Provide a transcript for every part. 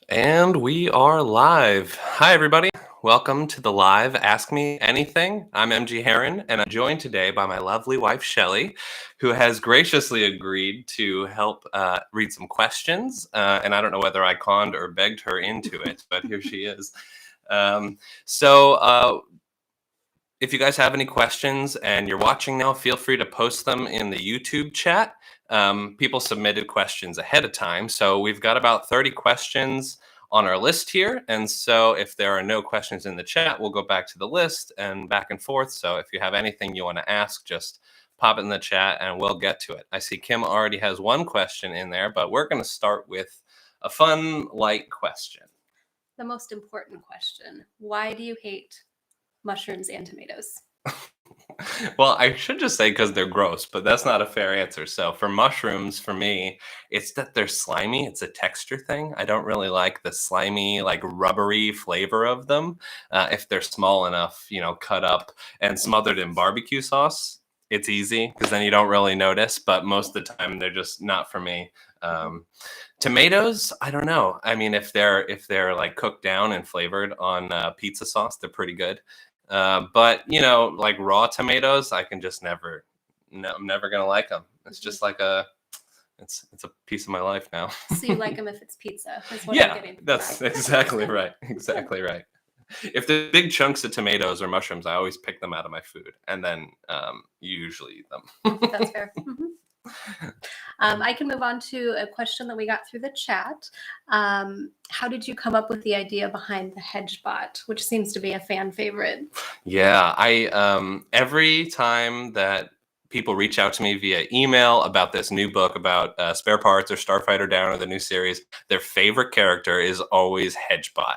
And we are live. Hi, everybody. Welcome to the live Ask Me Anything. I'm MG Herron, and I'm joined today by my lovely wife, Shelly, who has graciously agreed to help read some questions. And I don't know whether I conned or begged her into it, but here she is. Um, so, if you guys have any questions and you're watching now, feel free to post them in the YouTube chat. People submitted questions ahead of time. So we've got about 30 questions on our list here. And so if there are no questions in the chat, we'll go back to the list and back and forth. So if you have anything you want to ask, just pop it in the chat and we'll get to it. I see Kim already has one question in there, but we're going to start with a fun, light question. The most important question: why do you hate mushrooms and tomatoes? Well, I should just say because they're gross, but that's not a fair answer. So for mushrooms, for me, it's that they're slimy. It's a texture thing. I don't really like the slimy, like rubbery flavor of them. If they're small enough, cut up and smothered in barbecue sauce, it's easy because then you don't really notice. But most of the time, they're just not for me. Tomatoes, I don't know. I mean, if they're like cooked down and flavored on pizza sauce, they're pretty good. But like raw tomatoes, I can just never. No, I'm never gonna like them. It's just like it's a piece of my life now. So you like them if it's pizza? Is what Yeah, I'm getting from that's that. exactly right. Exactly right. If there's big chunks of tomatoes or mushrooms, I always pick them out of my food, and then you usually eat them. That's fair. I can move on to a question that we got through the chat. How did you come up with the idea behind the Hedgebot, which seems to be a fan favorite? Yeah, I every time that people reach out to me via email about this new book about spare parts or Starfighter Down or the new series, their favorite character is always Hedgebot.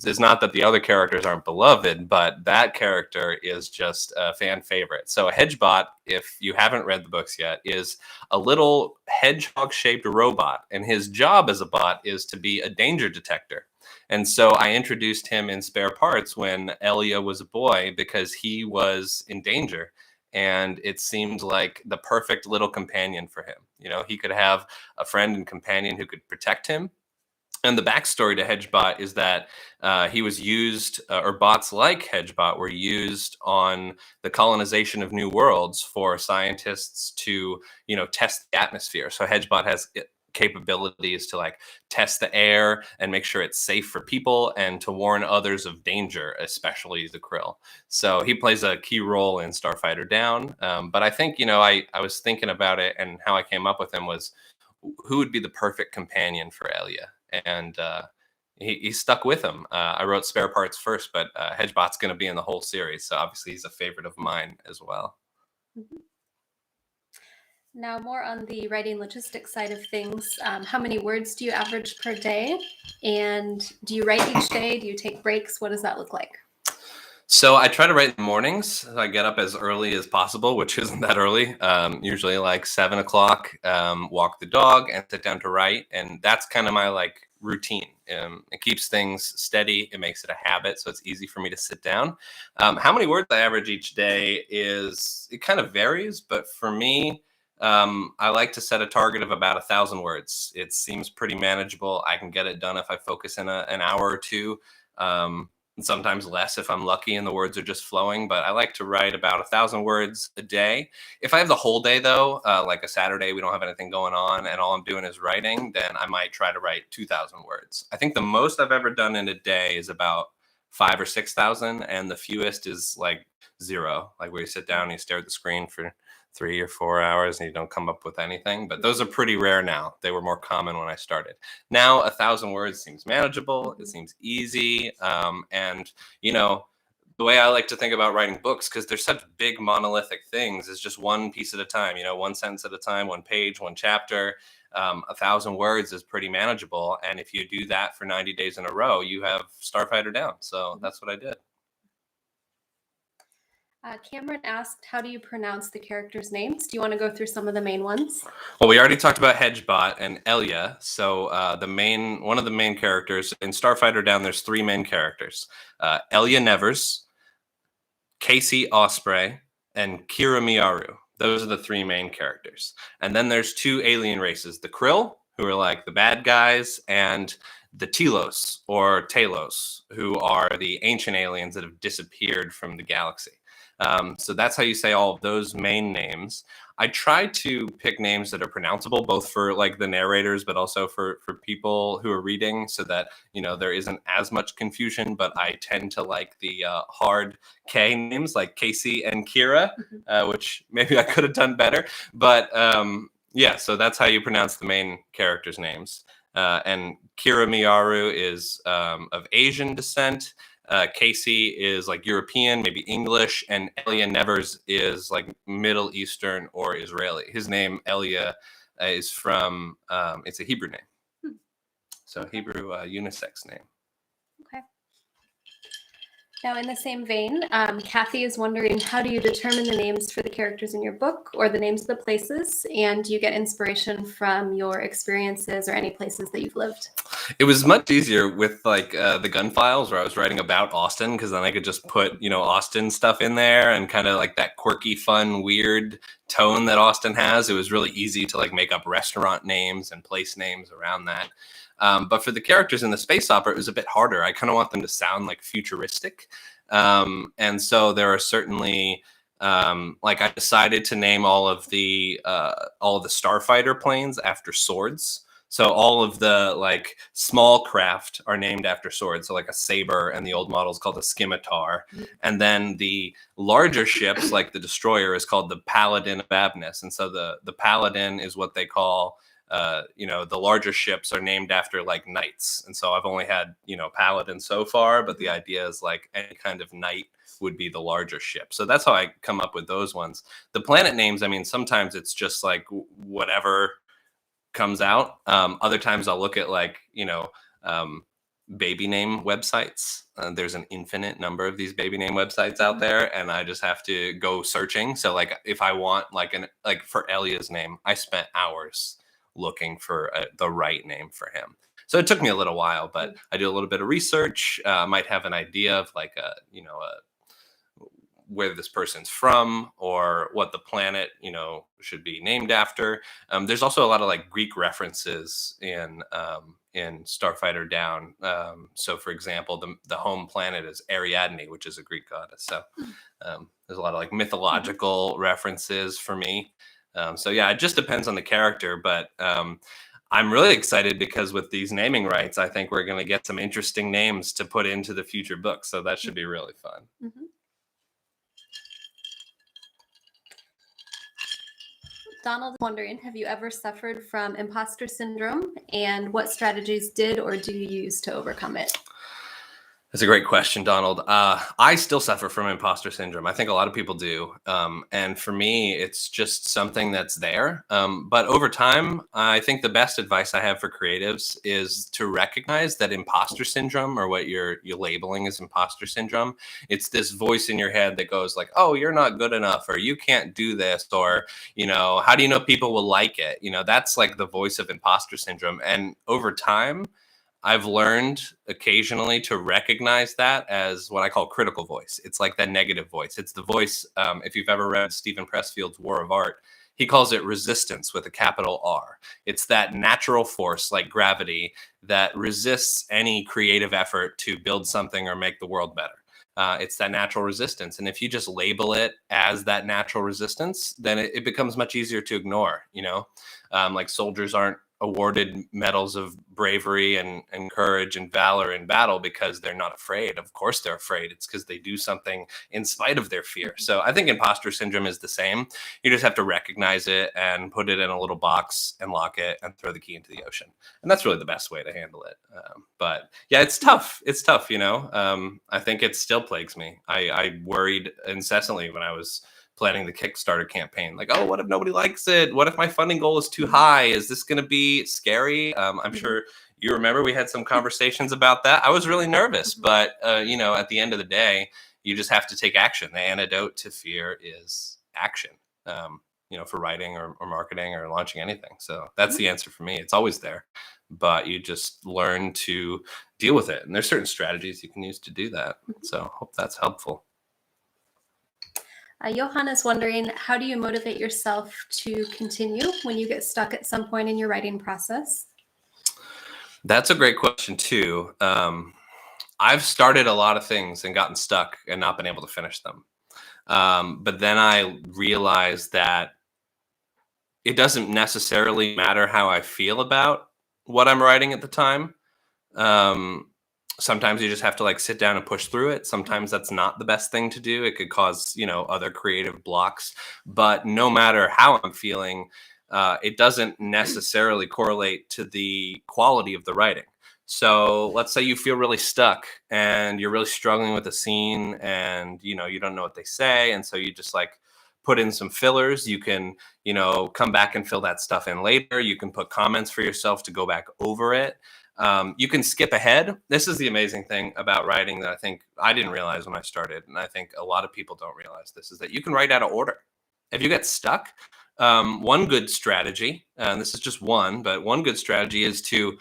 It's not that the other characters aren't beloved, but that character is just a fan favorite. So a Hedgebot, if you haven't read the books yet, is a little hedgehog-shaped robot, and his job as a bot is to be a danger detector. And so I introduced him in spare parts when Elia was a boy because he was in danger. And it seemed like the perfect little companion for him. He could have a friend and companion who could protect him. And the backstory to Hedgebot is that he was used, or bots like Hedgebot were used on the colonization of new worlds for scientists to, test the atmosphere. So Hedgebot has capabilities to like test the air and make sure it's safe for people and to warn others of danger, especially the krill. So he plays a key role in Starfighter Down. But I think, I was thinking about it, and how I came up with him was who would be the perfect companion for Elia. And he stuck with him. I wrote spare parts first, but Hedgebot's going to be in the whole series. So obviously he's a favorite of mine as well. Mhm. Now, more on the writing logistics side of things, how many words do you average per day? And do you write each day? Do you take breaks? What does that look like? So I try to write in the mornings. I get up as early as possible, which isn't that early. Usually like 7 o'clock, walk the dog and sit down to write. And that's kind of my like routine. It keeps things steady. It makes it a habit. So it's easy for me to sit down. How many words I average each day it kind of varies. But for me, I like to set a target of about 1,000 words. It seems pretty manageable. I can get it done if I focus in an hour or two. And sometimes less if I'm lucky and the words are just flowing. But I like to write about 1,000 words a day. If I have the whole day, though, like a Saturday, we don't have anything going on and all I'm doing is writing, then I might try to write 2,000 words. I think the most I've ever done in a day is about 5,000 or 6,000, and the fewest is like 0, like where you sit down and you stare at the screen for 3 or 4 hours and you don't come up with anything. But those are pretty rare now. They were more common when I started. Now 1,000 words seems manageable. It seems easy. And the way I like to think about writing books, because they're such big monolithic things, is just one piece at a time, one sentence at a time, one page, one chapter. 1,000 words is pretty manageable. And if you do that for 90 days in a row, you have Starfighter Down. So that's what I did. Cameron asked, how do you pronounce the characters' names? Do you want to go through some of the main ones? Well, we already talked about Hedgebot and Elia. So one of the main characters in Starfighter Down, there's 3 main characters: Elia Nevers, Casey Osprey, and Kira Miyaru. Those are the 3 main characters. And then there's 2 alien races: the Krill, who are like the bad guys, and the Telos or Talos, who are the ancient aliens that have disappeared from the galaxy. So that's how you say all of those main names. I try to pick names that are pronounceable, both for like the narrators, but also for people who are reading, so that there isn't as much confusion. But I tend to like the hard K names, like Casey and Kira, which maybe I could have done better. But yeah, so that's how you pronounce the main characters' names. And Kira Miyaru is of Asian descent. Casey is like European, maybe English, and Elia Nevers is like Middle Eastern or Israeli. His name Elia is from it's a Hebrew name, so Hebrew unisex name. Okay. Now, in the same vein, Kathy is wondering, how do you determine the names for the characters in your book, or the names of the places? And do you get inspiration from your experiences or any places that you've lived? It was much easier with like the gun files, where I was writing about Austin, because then I could just put Austin stuff in there, and kind of like that quirky, fun, weird tone that Austin has. It was really easy to like make up restaurant names and place names around that. But for the characters in the space opera, it was a bit harder. I kind of want them to sound like futuristic. And so there are certainly, like, I decided to name all of the starfighter planes after swords. So all of the like small craft are named after swords. So like a saber, and the old model is called a scimitar. And then the larger ships, like the destroyer, is called the Paladin of Abness. And so the Paladin is what they call, the larger ships are named after like knights. And so I've only had, Paladin so far, but the idea is like any kind of knight would be the larger ship. So that's how I come up with those ones. The planet names, I mean, sometimes it's just like whatever comes out. Other times I'll look at like, baby name websites. There's an infinite number of these baby name websites out there, and I just have to go searching. So like if I want like for Elia's name, I spent hours looking for the right name for him. So it took me a little while, but I do a little bit of research. Might have an idea of like where this person's from, or what the planet should be named after. There's also a lot of like Greek references in Starfighter Down. So for example, the home planet is Ariadne, which is a Greek goddess. So there's a lot of like mythological references for me. So yeah, it just depends on the character, but I'm really excited because with these naming rights, I think we're going to get some interesting names to put into the future books. So that should be really fun. Mm-hmm. Donald is wondering, have you ever suffered from imposter syndrome, and what strategies did or do you use to overcome it? That's a great question, Donald. I still suffer from imposter syndrome. I think a lot of people do. And for me, it's just something that's there. But over time, I think the best advice I have for creatives is to recognize that imposter syndrome, or what you're labeling as imposter syndrome, it's this voice in your head that goes like, oh, you're not good enough, or you can't do this, or, how do you know people will like it? That's like the voice of imposter syndrome. And over time, I've learned occasionally to recognize that as what I call critical voice. It's like that negative voice. It's the voice, if you've ever read Stephen Pressfield's War of Art, he calls it resistance with a capital R. It's that natural force like gravity that resists any creative effort to build something or make the world better. It's that natural resistance. And if you just label it as that natural resistance, then it becomes much easier to ignore, like soldiers aren't awarded medals of bravery and courage and valor in battle because they're not afraid. Of course they're afraid. It's because they do something in spite of their fear. So I think imposter syndrome is the same. You just have to recognize it and put it in a little box and lock it and throw the key into the ocean. And that's really the best way to handle it. But yeah, it's tough. It's tough, I think it still plagues me. I worried incessantly when I was planning the Kickstarter campaign. Like, oh, what if nobody likes it? What if my funding goal is too high? Is this going to be scary? I'm sure you remember we had some conversations about that. I was really nervous, but at the end of the day, you just have to take action. The antidote to fear is action. For writing or marketing or launching anything. So that's the answer for me. It's always there, but you just learn to deal with it. And there's certain strategies you can use to do that. So hope that's helpful. Johan is wondering, how do you motivate yourself to continue when you get stuck at some point in your writing process? That's a great question too. I've started a lot of things and gotten stuck and not been able to finish them. But then I realized that it doesn't necessarily matter how I feel about what I'm writing at the time. Um, Sometimes you just have to like sit down and push through it. Sometimes that's not the best thing to do. It could cause, other creative blocks. But no matter how I'm feeling, it doesn't necessarily correlate to the quality of the writing. So let's say you feel really stuck and you're really struggling with a scene and you don't know what they say. And so you just like put in some fillers. You can, come back and fill that stuff in later. You can put comments for yourself to go back over it. You can skip ahead. This is the amazing thing about writing that I think I didn't realize when I started, and I think a lot of people don't realize this, is that you can write out of order. If you get stuck, one good strategy, and this is just one, but one good strategy is to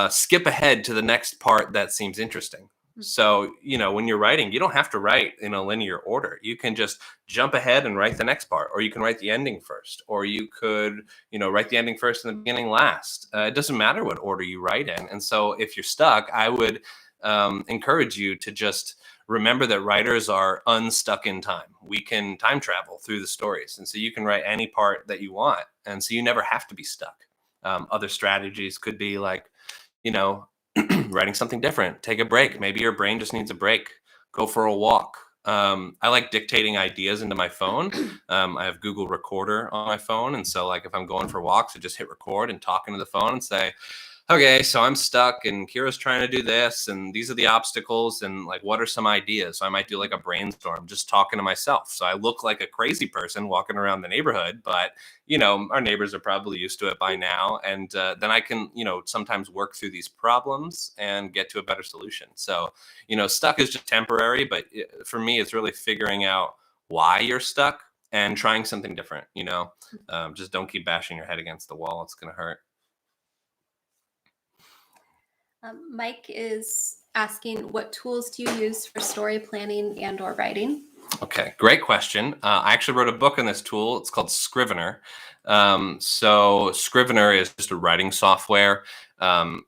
skip ahead to the next part that seems interesting. So, when you're writing, you don't have to write in a linear order. You can just jump ahead and write the next part, or you can write the ending first, or you could, write the ending first and the beginning last. It doesn't matter what order you write in. And so if you're stuck, I would encourage you to just remember that writers are unstuck in time. We can time travel through the stories. And so you can write any part that you want. And so you never have to be stuck. Other strategies could be like, you know, writing something different, take a break. Maybe your brain just needs a break. Go for a walk. I like dictating ideas into my phone. I have Google Recorder on my phone. And so like if I'm going for walks, I just hit record and talk into the phone and say, okay, so I'm stuck and Kira's trying to do this and these are the obstacles and like what are some ideas? So I might do like a brainstorm just talking to myself. So I look like a crazy person walking around the neighborhood, but our neighbors are probably used to it by now. And then I can, sometimes work through these problems and get to a better solution. So, stuck is just temporary, but for me, it's really figuring out why you're stuck and trying something different, just don't keep bashing your head against the wall. It's going to hurt. Mike is asking, what tools do you use for story planning and or writing? Okay, great question. I actually wrote a book on this tool. It's called Scrivener. So Scrivener is just a writing software.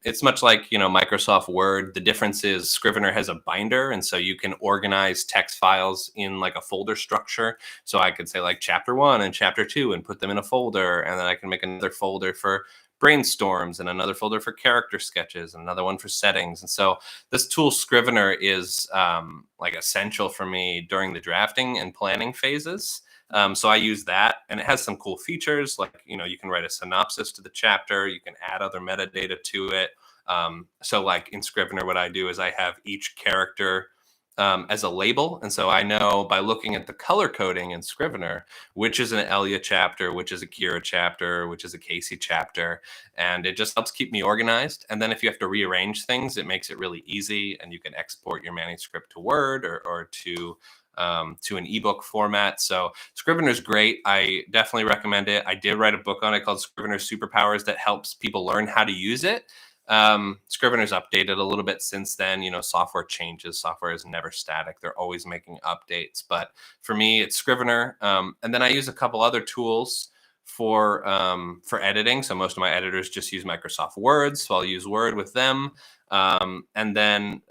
It's much like, Microsoft Word. The difference is Scrivener has a binder, and so you can organize text files in like a folder structure. So I could say like chapter 1 and chapter 2 and put them in a folder, and then I can make another folder for brainstorms and another folder for character sketches and another one for settings. And so this tool Scrivener is like essential for me during the drafting and planning phases. So I use that, and it has some cool features like, you can write a synopsis to the chapter, you can add other metadata to it. So like in Scrivener, what I do is I have each character as a label. And so I know by looking at the color coding in Scrivener, which is an Elia chapter, which is a Kira chapter, which is a Casey chapter. And it just helps keep me organized. And then if you have to rearrange things, it makes it really easy. And you can export your manuscript to Word or to an ebook format. So Scrivener is great. I definitely recommend it. I did write a book on it called Scrivener Superpowers that helps people learn how to use it. Scrivener's updated a little bit since then. Software changes. Software is never static. They're always making updates. But for me, it's Scrivener. And then I use a couple other tools for editing. So most of my editors just use Microsoft Word. So I'll use Word with them. And then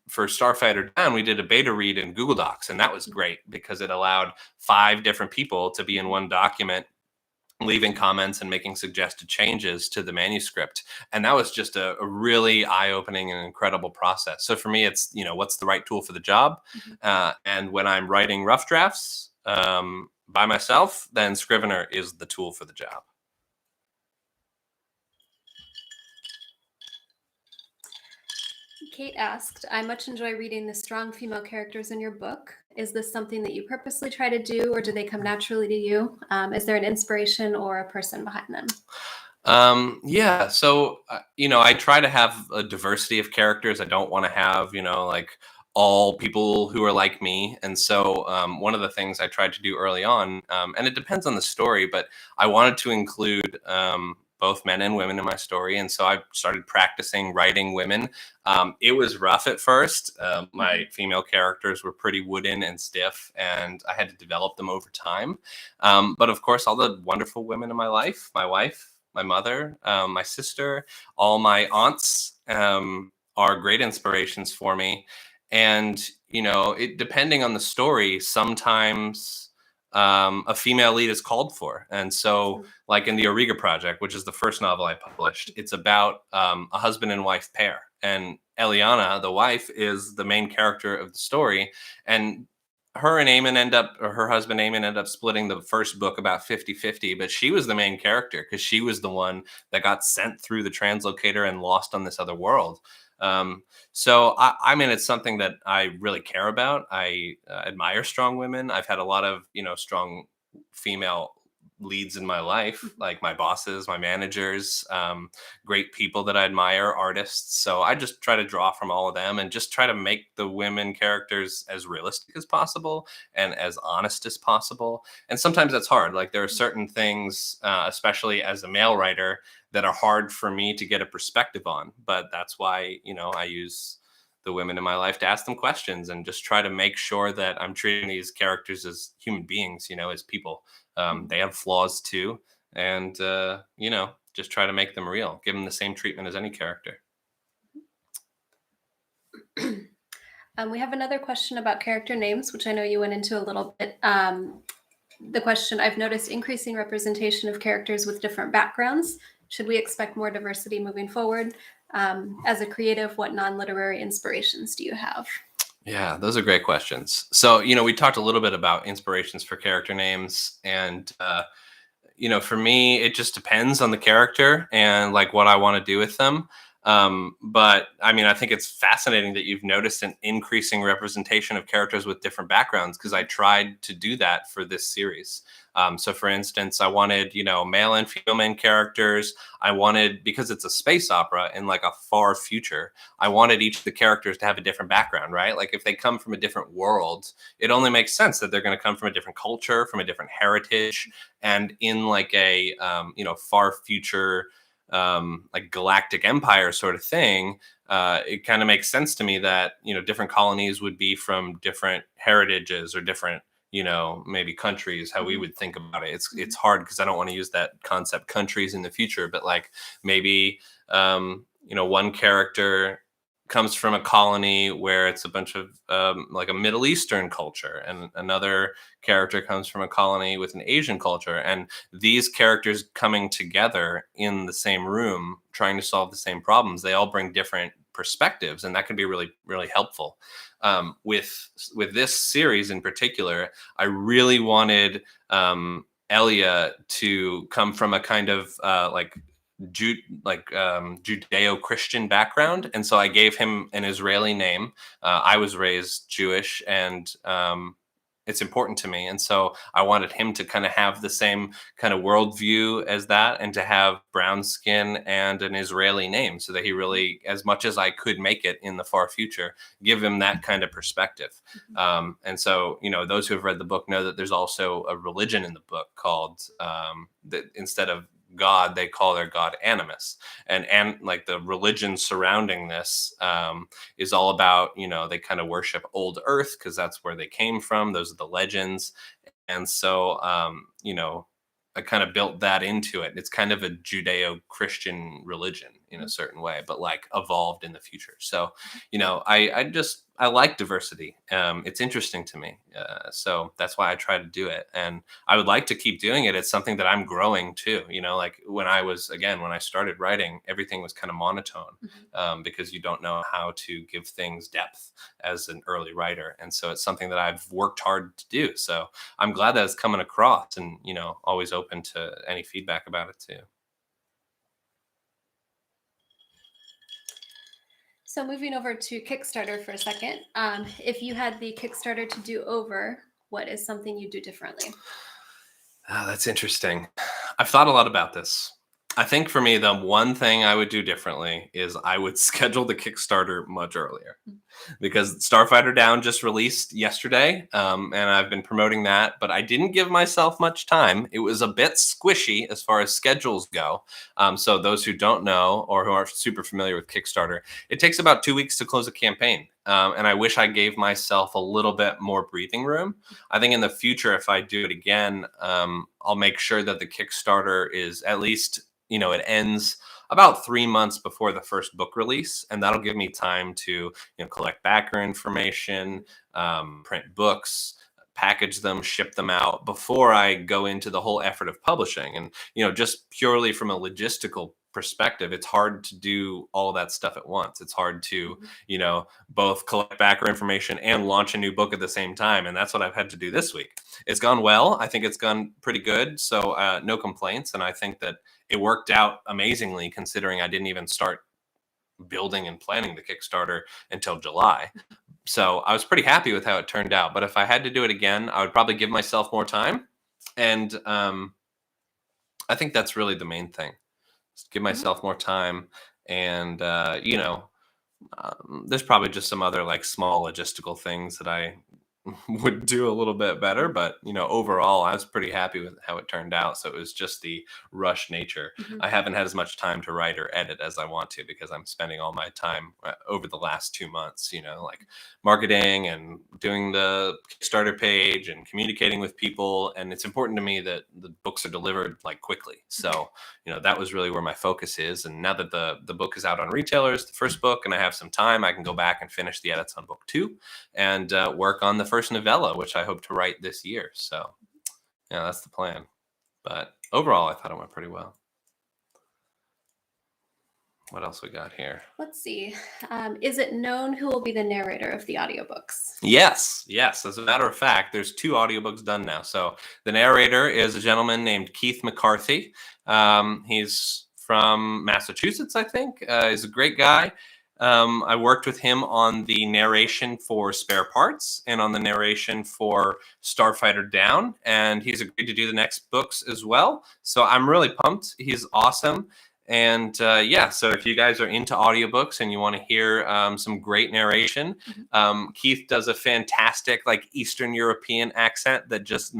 for Starfighter Down, we did a beta read in Google Docs. And that was great because it allowed 5 different people to be in one document, leaving comments and making suggested changes to the manuscript. And that was just a really eye-opening and incredible process. So for me, it's, what's the right tool for the job? And when I'm writing rough drafts by myself, then Scrivener is the tool for the job. Kate asked, I much enjoy reading the strong female characters in your book. Is this something that you purposely try to do, or do they come naturally to you? Is there an inspiration or a person behind them? Yeah. So, I try to have a diversity of characters. I don't want to have, like all people who are like me. And so one of the things I tried to do early on, and it depends on the story, but I wanted to include both men and women in my story. And so I started practicing writing women. It was rough at first. My female characters were pretty wooden and stiff, and I had to develop them over time. But of course, all the wonderful women in my life, my wife, my mother, my sister, all my aunts are great inspirations for me. And, depending on the story, sometimes a female lead is called for. And so, like in the Auriga Project, which is the first novel I published, it's about a husband and wife pair. And Eliana, the wife, is the main character of the story. And her husband Eamon end up splitting the first book about 50-50, but she was the main character because she was the one that got sent through the translocator and lost on this other world. So I mean, it's something that I really care about. I admire strong women. I've had a lot of, strong female leads in my life, like my bosses, my managers, great people that I admire, artists. So I just try to draw from all of them and just try to make the women characters as realistic as possible and as honest as possible. And sometimes that's hard. Like there are certain things, especially as a male writer, that are hard for me to get a perspective on. But that's why, I use the women in my life to ask them questions and just try to make sure that I'm treating these characters as human beings, as people. They have flaws too. And, just try to make them real, give them the same treatment as any character. We have another question about character names, which I know you went into a little bit. The question, I've noticed increasing representation of characters with different backgrounds. Should we expect more diversity moving forward? As a creative, what non-literary inspirations do you have? Yeah, those are great questions. So, we talked a little bit about inspirations for character names. And, for me, it just depends on the character and like what I want to do with them. But I mean, I think it's fascinating that you've noticed an increasing representation of characters with different backgrounds because I tried to do that for this series. So for instance, I wanted, male and female main characters. I wanted, because it's a space opera in like a far future, I wanted each of the characters to have a different background, right? Like if they come from a different world, it only makes sense that they're going to come from a different culture, from a different heritage. And in like a, far future, like galactic empire sort of thing, it kind of makes sense to me that, different colonies would be from different heritages or different, maybe countries, how we would think about it. It's hard because I don't want to use that concept countries in the future, but like maybe, one character comes from a colony where it's a bunch of like a Middle Eastern culture, and another character comes from a colony with an Asian culture, and these characters coming together in the same room trying to solve the same problems, they all bring different perspectives, and that can be really, really helpful. With this series in particular, I really wanted Elia to come from a kind of Judeo-Christian background, and so I gave him an Israeli name. I was raised Jewish, and it's important to me, and so I wanted him to kind of have the same kind of worldview as that, and to have brown skin and an Israeli name, so that he really, as much as I could make it in the far future, give him that kind of perspective. And so, those who have read the book know that there's also a religion in the book called that instead of God, they call their God Animus, and like the religion surrounding this is all about, they kind of worship old Earth because that's where they came from. Those are the legends, and so I kind of built that into it. It's kind of a Judeo-Christian religion in a certain way, but like evolved in the future. So, I like diversity. It's interesting to me. So that's why I try to do it. And I would like to keep doing it. It's something that I'm growing too. Like when I started writing, everything was kind of monotone because you don't know how to give things depth as an early writer. And so it's something that I've worked hard to do. So I'm glad that it's coming across, and, always open to any feedback about it too. So moving over to Kickstarter for a second, if you had the Kickstarter to do over, what is something you do differently? That's interesting. I've thought a lot about this. I think for me, the one thing I would do differently is I would schedule the Kickstarter much earlier, because Starfighter Down just released yesterday, and I've been promoting that, but I didn't give myself much time. It was a bit squishy as far as schedules go. So those who don't know or who aren't super familiar with Kickstarter, it takes about 2 weeks to close a campaign. And I wish I gave myself a little bit more breathing room. I think in the future, if I do it again, I'll make sure that the Kickstarter is at least, it ends about 3 months before the first book release, and that'll give me time to collect backer information, print books, package them, ship them out before I go into the whole effort of publishing. And just purely from a logistical perspective, it's hard to do all that stuff at once. It's hard to both collect backer information and launch a new book at the same time, and that's what I've had to do this week. It's gone well. I think it's gone pretty good, so no complaints. And I think that it worked out amazingly, considering I didn't even start building and planning the Kickstarter until July. So I was pretty happy with how it turned out. But if I had to do it again, I would probably give myself more time. And I think that's really the main thing. Just give myself more time. And, there's probably just some other like small logistical things that I would do a little bit better, but overall I was pretty happy with how it turned out. So it was just the rush nature. Mhm. I haven't had as much time to write or edit as I want to, because I'm spending all my time over the last 2 months, like marketing and doing the Kickstarter page and communicating with people. And it's important to me that the books are delivered like quickly. So that was really where my focus is. And now that the book is out on retailers, the first book, and I have some time, I can go back and finish the edits on book 2 and work on the first novella, which I hope to write this year. So yeah, that's the plan. But overall, I thought it went pretty well. What else we got here? Let's see. Is it known who will be the narrator of the audiobooks? Yes. As a matter of fact, there's 2 audiobooks done now. So the narrator is a gentleman named Keith McCarthy. He's from Massachusetts, I think. He's a great guy. I worked with him on the narration for Spare Parts and on the narration for Starfighter Down, and he's agreed to do the next books as well. So I'm really pumped. He's awesome. And so if you guys are into audiobooks and you want to hear some great narration, Keith does a fantastic like Eastern European accent that just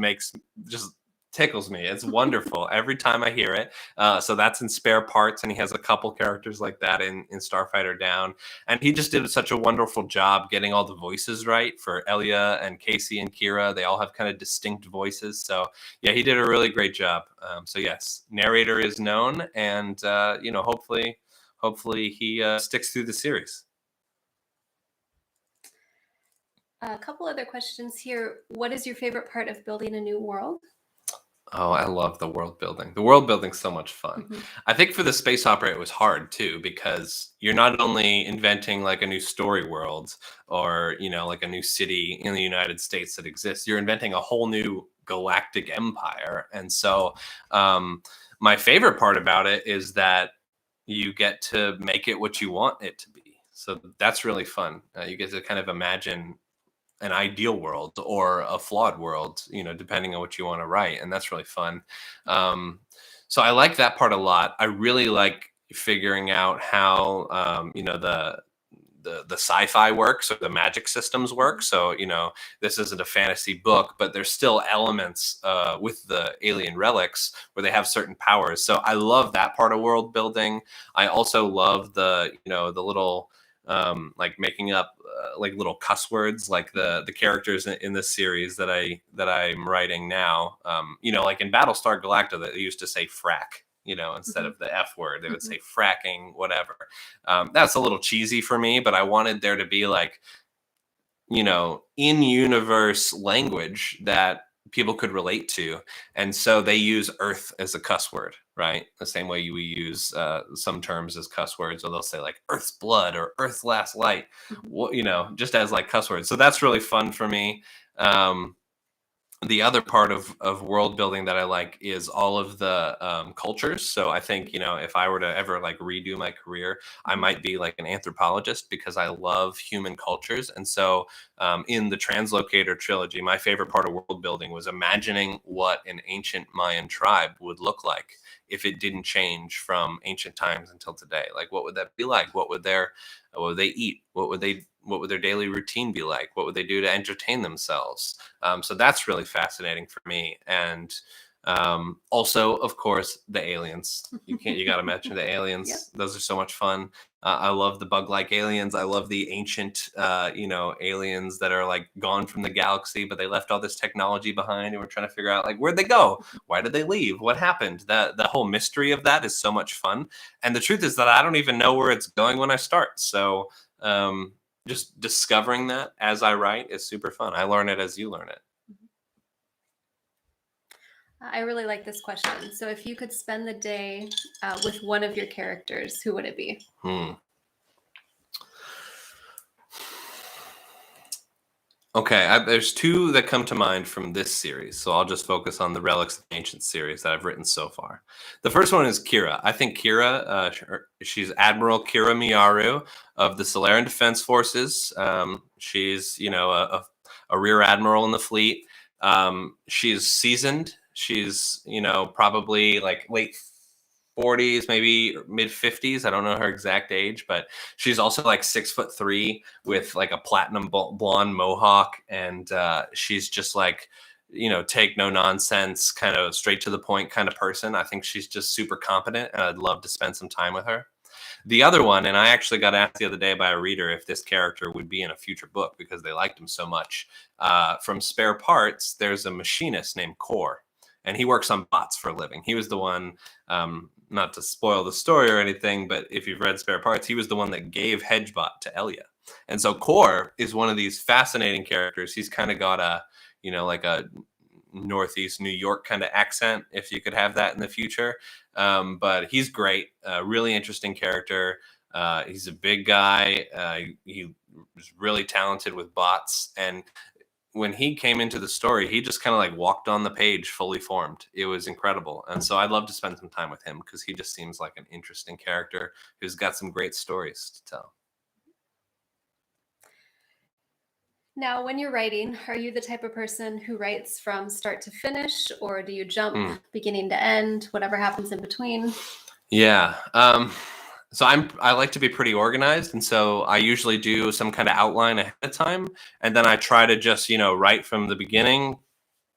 tickles me. It's wonderful every time I hear it. So that's in Spare Parts, and he has a couple characters like that in Starfighter Down. And he just did such a wonderful job getting all the voices right for Elia and Casey and Kira. They all have kind of distinct voices. So yeah, he did a really great job. So yes, narrator is known, and hopefully he sticks through the series. A couple other questions here. What is your favorite part of building a new world? Oh, I love the world building. The world building's so much fun. I think for the space opera, it was hard too, because you're not only inventing like a new story world or, like a new city in the United States that exists, you're inventing a whole new galactic empire. And so my favorite part about it is that you get to make it what you want it to be. So that's really fun. You get to kind of imagine an ideal world or a flawed world, depending on what you want to write. And that's really fun. So I like that part a lot. I really like figuring out how, the sci-fi works or the magic systems work. So, this isn't a fantasy book, but there's still elements with the alien relics where they have certain powers. So I love that part of world building. I also love the little, like making up like little cuss words, like the characters in this series that I'm writing now. Like in Battlestar Galactica, they used to say frack, instead of the F word, they would say fracking, whatever. That's a little cheesy for me, but I wanted there to be like, in universe language that people could relate to. And so they use earth as a cuss word, right? The same way we use some terms as cuss words, or they'll say like earth's blood or earth's last light, just as like cuss words. So that's really fun for me. The other part of world building that I like is all of the cultures. So I think, if I were to ever like redo my career, I might be like an anthropologist, because I love human cultures. And so in the Translocator trilogy, my favorite part of world building was imagining what an ancient Mayan tribe would look like if it didn't change from ancient times until today? Like, what would that be like? What would they eat? What would their daily routine be like? What would they do to entertain themselves? So that's really fascinating for me. And also, of course, the aliens. You got to mention the aliens. Yep. Those are so much fun. I love the bug-like aliens. I love the ancient, aliens that are like gone from the galaxy, but they left all this technology behind, and we're trying to figure out like where'd they go? Why did they leave? What happened? The whole mystery of that is so much fun. And the truth is that I don't even know where it's going when I start. So just discovering that as I write is super fun. I learn it as you learn it. I really like this question. So if you could spend the day with one of your characters, who would it be? Okay, there's two that come to mind from this series, so I'll just focus on the Relics of Ancient series that I've written so far. The first one is Kira. I think Kira, she's Admiral Kira Miyaru of the Solarian Defense Forces. She's, a rear admiral in the fleet. She's seasoned. She's, probably like late 40s, maybe mid 50s. I don't know her exact age, but she's also like 6'3" with like a platinum blonde mohawk. And she's just like, take no nonsense, kind of straight to the point kind of person. I think she's just super competent, and I'd love to spend some time with her. The other one, and I actually got asked the other day by a reader if this character would be in a future book because they liked him so much. From Spare Parts, there's a machinist named Core, and he works on bots for a living. He was the one, not to spoil the story or anything, but if you've read Spare Parts, he was the one that gave Hedgebot to Elia. And so Core is one of these fascinating characters. He's kind of got a, like a Northeast New York kind of accent, if you could have that in the future. But he's great, really interesting character. He's a big guy. He was really talented with bots. And when he came into the story, he just kind of like walked on the page fully formed. It was incredible. And so I'd love to spend some time with him because he just seems like an interesting character who's got some great stories to tell. Now, when you're writing, are you the type of person who writes from start to finish, or do you jump beginning to end, whatever happens in between? Yeah. So I like to be pretty organized, and so I usually do some kind of outline ahead of time, and then I try to just write from the beginning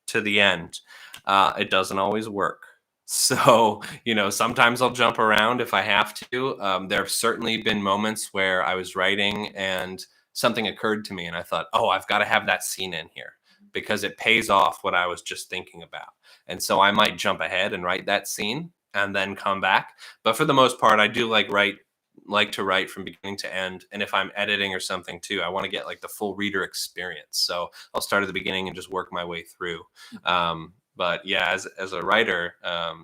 to the end. It doesn't always work. So, sometimes I'll jump around if I have to. There have certainly been moments where I was writing and something occurred to me and I thought, oh, I've got to have that scene in here because it pays off what I was just thinking about. And so I might jump ahead and write that scene and then come back. But for the most part, I do like to write from beginning to end. And if I'm editing or something too, I want to get like the full reader experience. So I'll start at the beginning and just work my way through. But yeah, as a writer,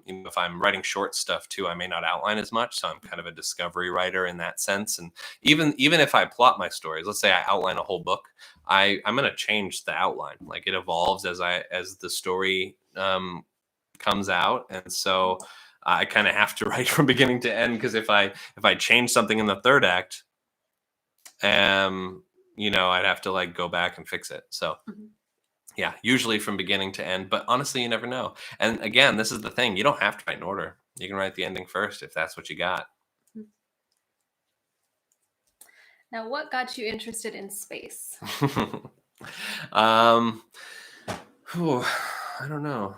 if I'm writing short stuff too, I may not outline as much. So I'm kind of a discovery writer in that sense. And even if I plot my stories, let's say I outline a whole book, I'm going to change the outline. Like it evolves as the story comes out. And so I kind of have to write from beginning to end, because if I change something in the third act, I'd have to like go back and fix it. So yeah, usually from beginning to end, but honestly, you never know. And again, this is the thing. You don't have to write in order. You can write the ending first if that's what you got. Now, what got you interested in space? I don't know.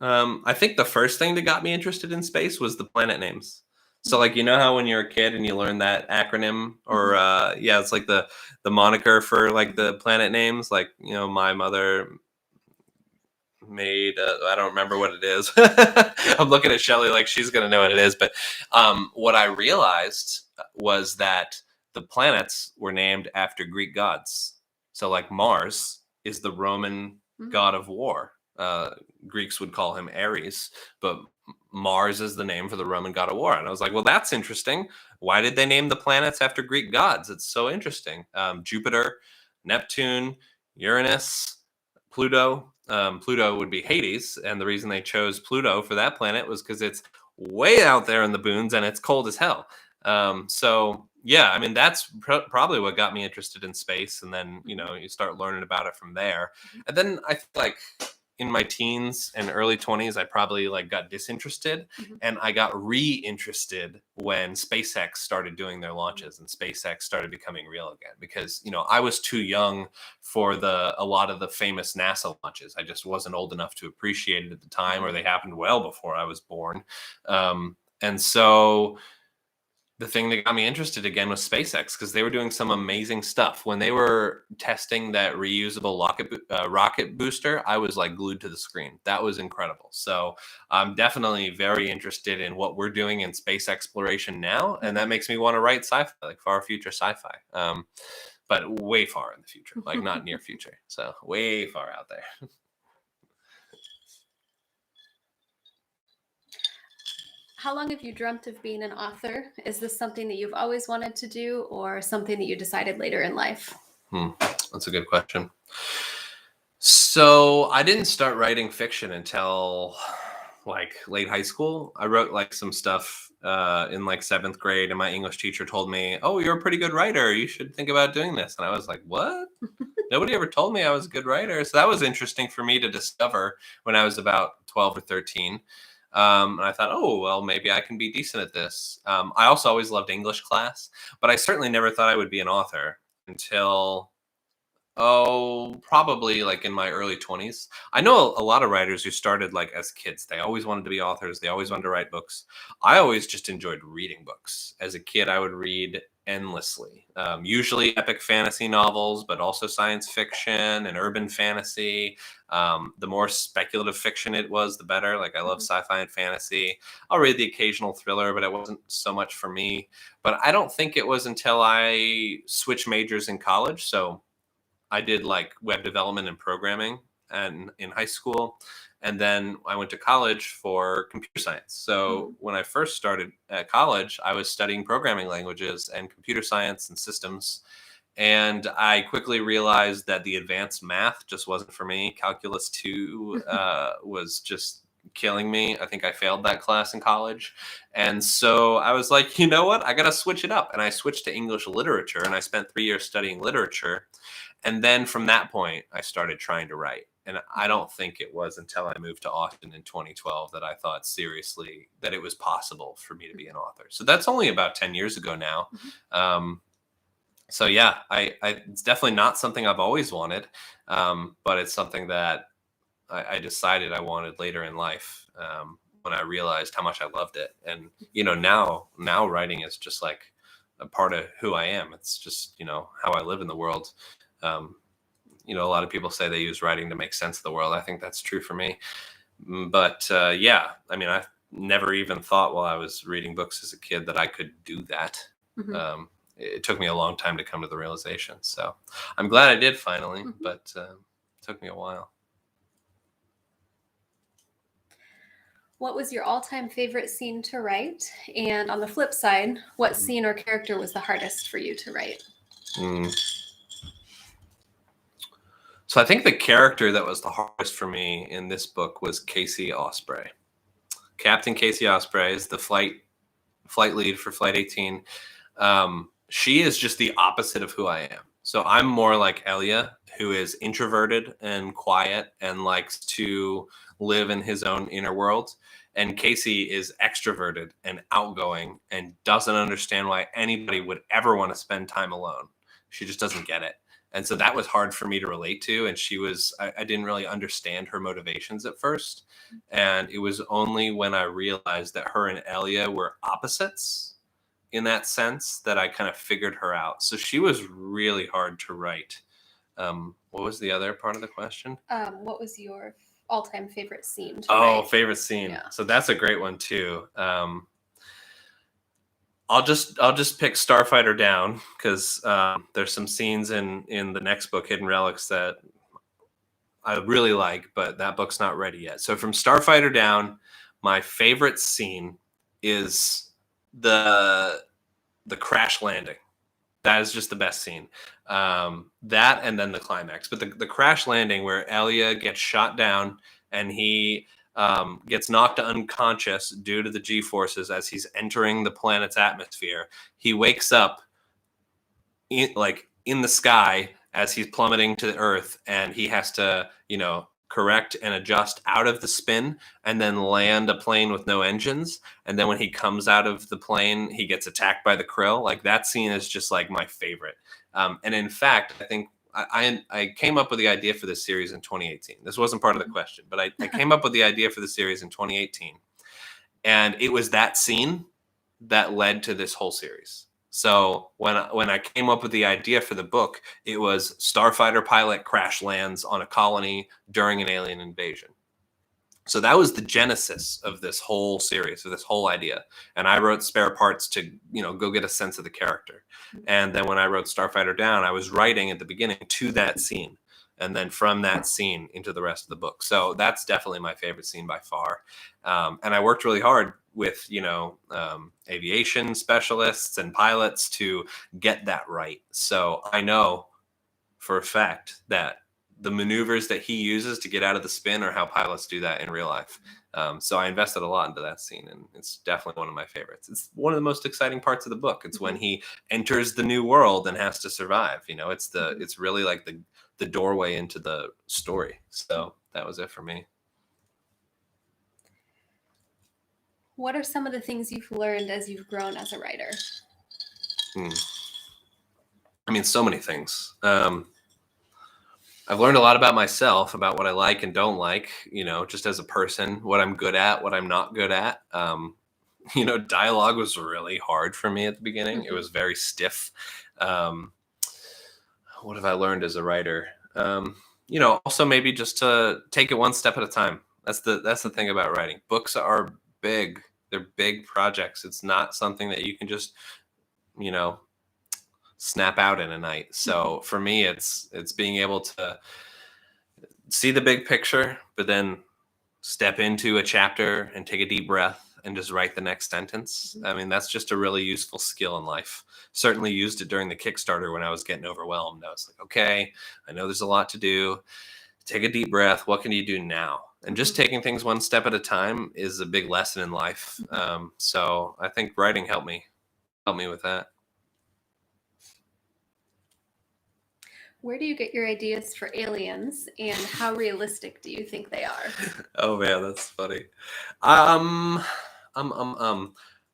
I think the first thing that got me interested in space was the planet names. So like, how when you're a kid and you learn that acronym, or it's like the moniker for like the planet names, like, my mother made I don't remember what it is. I'm looking at Shelly like she's gonna know what it is. But what I realized was that the planets were named after Greek gods. So like Mars is the Roman god of war. Greeks would call him Ares, but Mars is the name for the Roman god of war. And I was like, well, that's interesting. Why did they name the planets after Greek gods? It's so interesting. Jupiter, Neptune, Uranus, Pluto. Pluto would be Hades. And the reason they chose Pluto for that planet was because it's way out there in the boons and it's cold as hell. So yeah, I mean, that's probably what got me interested in space. And then, you start learning about it from there. And then I feel like, in my teens and early 20s, I probably like got disinterested, and I got re-interested when SpaceX started doing their launches and SpaceX started becoming real again, because, you know, I was too young for a lot of the famous NASA launches. I just wasn't old enough to appreciate it at the time, or they happened well before I was born. And so the thing that got me interested again was SpaceX, because they were doing some amazing stuff. When they were testing that reusable rocket booster, I was like glued to the screen. That was incredible. So I'm definitely very interested in what we're doing in space exploration now, and that makes me want to write sci-fi, like far future sci-fi, but way far in the future, like not near future. So way far out there. How long have you dreamt of being an author? Is this something that you've always wanted to do, or something that you decided later in life? That's a good question. So I didn't start writing fiction until like late high school. I wrote like some stuff in like 7th grade, and my English teacher told me, "Oh, you're a pretty good writer. You should think about doing this." And I was like, "What?" Nobody ever told me I was a good writer. So that was interesting for me to discover when I was about 12 or 13. And I thought, oh, well, maybe I can be decent at this. I also always loved English class, but I certainly never thought I would be an author until, probably like in my early 20s. I know a lot of writers who started like as kids. They always wanted to be authors. They always wanted to write books. I always just enjoyed reading books. As a kid, I would read endlessly, usually epic fantasy novels, but also science fiction and urban fantasy. The more speculative fiction it was, the better. Like I love sci-fi and fantasy. I'll read the occasional thriller, but it wasn't so much for me. But I don't think it was until I switched majors in college. So I did like web development and programming and in high school. And then I went to college for computer science. So when I first started at college, I was studying programming languages and computer science and systems. And I quickly realized that the advanced math just wasn't for me. Calculus 2 was just killing me. I think I failed that class in college. And so I was like, you know what? I got to switch it up. And I switched to English literature, and I spent 3 years studying literature. And then from that point, I started trying to write. And I don't think it was until I moved to Austin in 2012 that I thought seriously that it was possible for me to be an author. So that's only about 10 years ago now. So yeah, it's definitely not something I've always wanted, but it's something that I decided I wanted later in life, when I realized how much I loved it. And you know, now writing is just like a part of who I am. It's just, you know, how I live in the world. You know, a lot of people say they use writing to make sense of the world. I think that's true for me. But yeah, I mean, I never even thought while I was reading books as a kid that I could do that. It took me a long time to come to the realization. So I'm glad I did finally, but it took me a while. What was your all-time favorite scene to write? And on the flip side, what scene or character was the hardest for you to write? So I think the character that was the hardest for me in this book was Casey Osprey. Captain Casey Osprey is the flight lead for Flight 18. She is just the opposite of who I am. So I'm more like Elia, who is introverted and quiet and likes to live in his own inner world. And Casey is extroverted and outgoing and doesn't understand why anybody would ever want to spend time alone. She just doesn't get it. And so that was hard for me to relate to. And I didn't really understand her motivations at first. And it was only when I realized that her and Elia were opposites in that sense that I kind of figured her out. So she was really hard to write. What was the other part of the question? What was your all-time favorite scene to write? Favorite scene. Yeah. So that's a great one too. I'll just pick Starfighter Down because there's some scenes in the next book, Hidden Relics, that I really like, but that book's not ready yet. So from Starfighter Down, my favorite scene is the crash landing. That is just the best scene. That and then the climax. But the crash landing where Elia gets shot down and he gets knocked unconscious due to the G-forces as he's entering the planet's atmosphere. He wakes up in the sky as he's plummeting to the Earth, and he has to, you know, correct and adjust out of the spin and then land a plane with no engines. And then when he comes out of the plane, he gets attacked by the krill. Like, that scene is just like my favorite. And in fact, I think I came up with the idea for this series in 2018. This wasn't part of the question, but I came up with the idea for the series in 2018. And it was that scene that led to this whole series. So when I came up with the idea for the book, it was starfighter pilot crash lands on a colony during an alien invasion. So that was the genesis of this whole series, of this whole idea. And I wrote spare parts to, go get a sense of the character. And then when I wrote Starfighter Down, I was writing at the beginning to that scene. And then from that scene into the rest of the book. So that's definitely my favorite scene by far. And I worked really hard with, aviation specialists and pilots to get that right. So I know for a fact that the maneuvers that he uses to get out of the spin are how pilots do that in real life. So I invested a lot into that scene, and it's definitely one of my favorites. It's one of the most exciting parts of the book. It's when he enters the new world and has to survive. It's really like the doorway into the story. So that was it for me. What are some of the things you've learned as you've grown as a writer? I mean, so many things. I've learned a lot about myself, about what I like and don't like, just as a person, what I'm good at, what I'm not good at. Dialogue was really hard for me at the beginning. It was very stiff. What have I learned as a writer? Also maybe just to take it one step at a time. That's the thing about writing. Books are big. They're big projects. It's not something that you can just, snap out in a night. So for me, it's being able to see the big picture, but then step into a chapter and take a deep breath and just write the next sentence. I mean, that's just a really useful skill in life. Certainly used it during the Kickstarter when I was getting overwhelmed. I was like, okay, I know there's a lot to do. Take a deep breath. What can you do now? And just taking things one step at a time is a big lesson in life. So I think writing helped me with that. Where do you get your ideas for aliens, and how realistic do you think they are? Oh man, that's funny.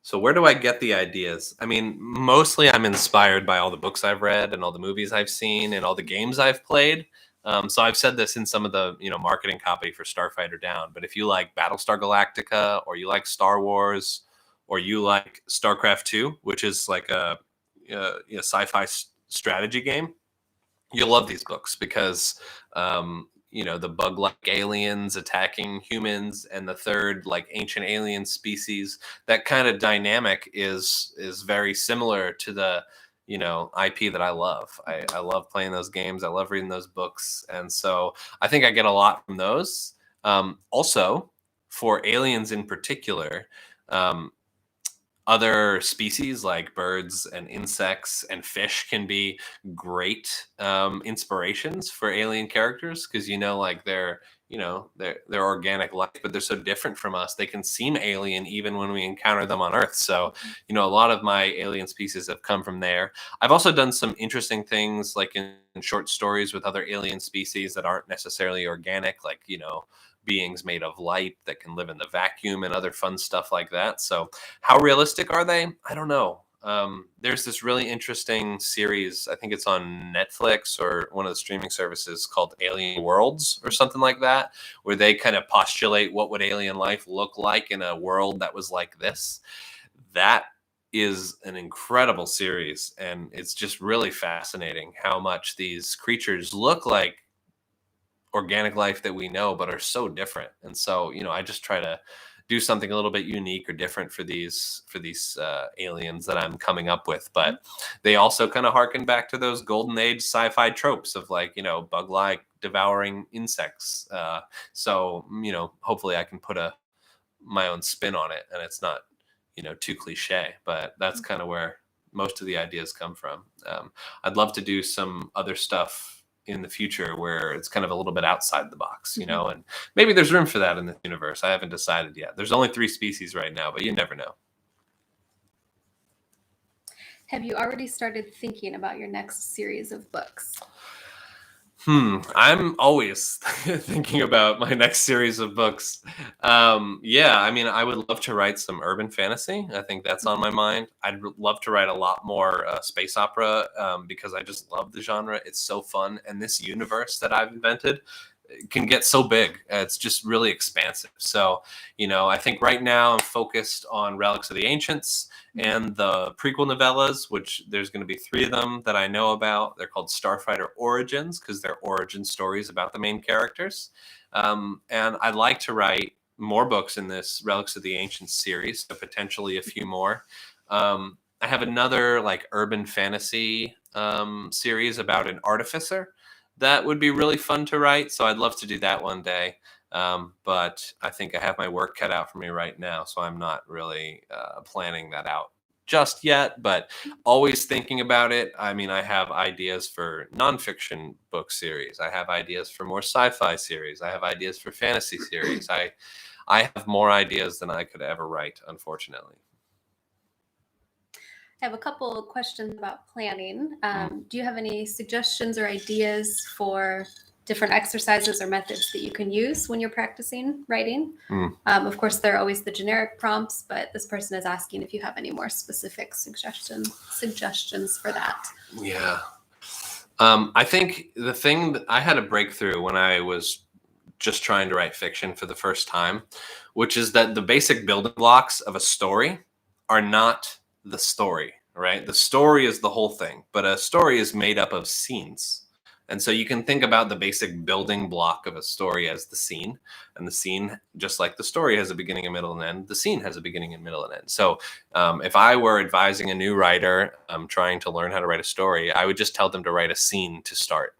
So where do I get the ideas? I mean, mostly I'm inspired by all the books I've read and all the movies I've seen and all the games I've played. So I've said this in some of the marketing copy for Starfighter Down. But if you like Battlestar Galactica, or you like Star Wars, or you like StarCraft 2, which is like a sci-fi strategy game, you'll love these books because the bug-like aliens attacking humans and the third like ancient alien species, that kind of dynamic is very similar to the IP that I love. I love playing those games. I love reading those books. And so I think I get a lot from those. Also, for aliens in particular, other species like birds and insects and fish can be great inspirations for alien characters because they're organic life, but they're so different from us. They can seem alien even when we encounter them on Earth. So a lot of my alien species have come from there. I've also done some interesting things like in short stories with other alien species that aren't necessarily organic, like beings made of light that can live in the vacuum and other fun stuff like that. So how realistic are they? I don't know. There's this really interesting series, I think it's on Netflix or one of the streaming services, called Alien Worlds or something like that, where they kind of postulate what would alien life look like in a world that was like this. That is an incredible series, and it's just really fascinating how much these creatures look like organic life that we know, but are so different. And so, I just try to do something a little bit unique or different for these aliens that I'm coming up with. But they also kind of harken back to those golden age sci-fi tropes of like, bug-like devouring insects. So, hopefully I can put my own spin on it and it's not, too cliche, but that's kind of where most of the ideas come from. I'd love to do some other stuff in the future where it's kind of a little bit outside the box, and maybe there's room for that in the universe. I haven't decided yet. There's only 3 species right now, but you never know. Have you already started thinking about your next series of books? I'm always thinking about my next series of books. Yeah, I mean, I would love to write some urban fantasy. I think that's on my mind. Love to write a lot more space opera because I just love the genre. It's so fun, and this universe that I've invented can get so big. It's just really expansive. So, I think right now I'm focused on Relics of the Ancients and the prequel novellas, which there's going to be 3 of them that I know about. They're called Starfighter Origins because they're origin stories about the main characters. And I'd like to write more books in this Relics of the Ancients series, so potentially a few more. I have another like urban fantasy series about an artificer that would be really fun to write. So I'd love to do that one day. But I think I have my work cut out for me right now, so I'm not really planning that out just yet, but always thinking about it. I mean, I have ideas for nonfiction book series. I have ideas for more sci-fi series. I have ideas for fantasy series. I have more ideas than I could ever write, unfortunately. I have a couple of questions about planning. Do you have any suggestions or ideas for different exercises or methods that you can use when you're practicing writing? Of course, there are always the generic prompts, but this person is asking if you have any more specific suggestions for that. Yeah. I think the thing that I had a breakthrough when I was just trying to write fiction for the first time, which is that the basic building blocks of a story are not the story, right? The story is the whole thing, but a story is made up of scenes. And so you can think about the basic building block of a story as the scene. And the scene, just like the story has a beginning, a middle, and end, the scene has a beginning, and middle, and end. So if I were advising a new writer trying to learn how to write a story, I would just tell them to write a scene to start.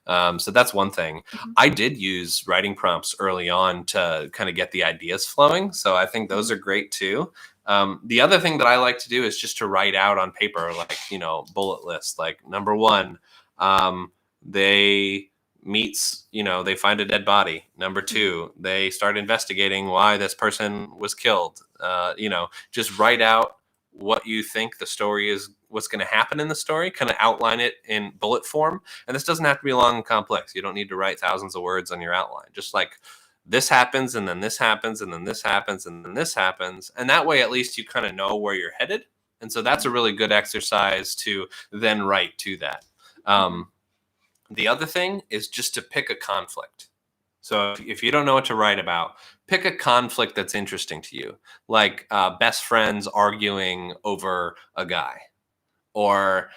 So that's one thing. I did use writing prompts early on to kind of get the ideas flowing. So I think those are great too. The other thing that I like to do is just to write out on paper, like, bullet list, like number 1, they they find a dead body. Number 2, they start investigating why this person was killed. Just write out what you think the story is, what's going to happen in the story, kind of outline it in bullet form. And this doesn't have to be long and complex. You don't need to write thousands of words on your outline. Just like this happens, and then this happens, and then this happens, and then this happens. And that way, at least you kind of know where you're headed. And so that's a really good exercise to then write to that. The other thing is just to pick a conflict. So if you don't know what to write about, pick a conflict that's interesting to you, like best friends arguing over a guy, or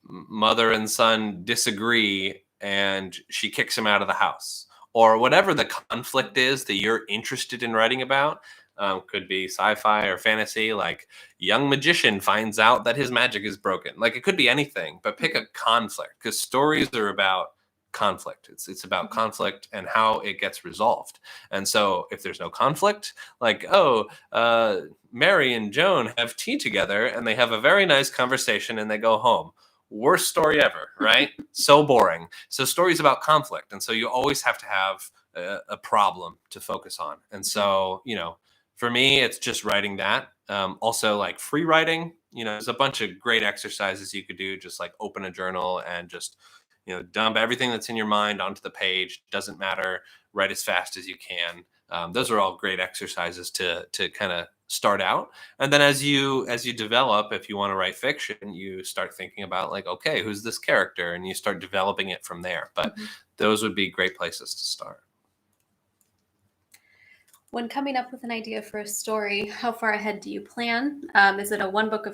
mother and son disagree and she kicks him out of the house, or whatever the conflict is that you're interested in writing about. Could be sci-fi or fantasy, like young magician finds out that his magic is broken. Like it could be anything, but pick a conflict, because stories are about conflict. It's about conflict and how it gets resolved. And so if there's no conflict, like, Mary and Joan have tea together and they have a very nice conversation and they go home. Worst story ever, right? So boring. So stories about conflict. And so you always have to have a problem to focus on. And so, for me, it's just writing that. Also, like free writing, there's a bunch of great exercises you could do. Just like open a journal and just, dump everything that's in your mind onto the page. Doesn't matter. Write as fast as you can. Those are all great exercises to kind of start out. And then as you develop, if you want to write fiction, you start thinking about like, okay, who's this character? And you start developing it from there. But those would be great places to start. When coming up with an idea for a story, how far ahead do you plan? Is it a one book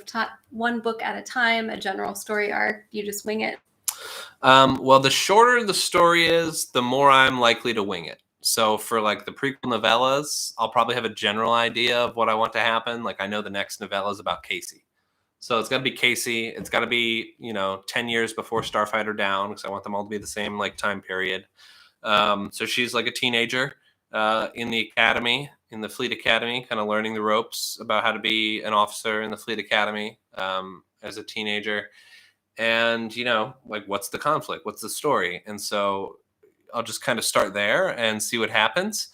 at a time, a general story arc? You just wing it? Well, the shorter the story is, the more I'm likely to wing it. So for like the prequel novellas, I'll probably have a general idea of what I want to happen. Like I know the next novella is about Casey. So it's got to be Casey. It's got to be, 10 years before Starfighter Down, because I want them all to be the same like time period. So she's like a teenager in the academy, in the Fleet Academy, kind of learning the ropes about how to be an officer in the Fleet Academy as a teenager. And, like, what's the conflict? What's the story? And so I'll just kind of start there and see what happens.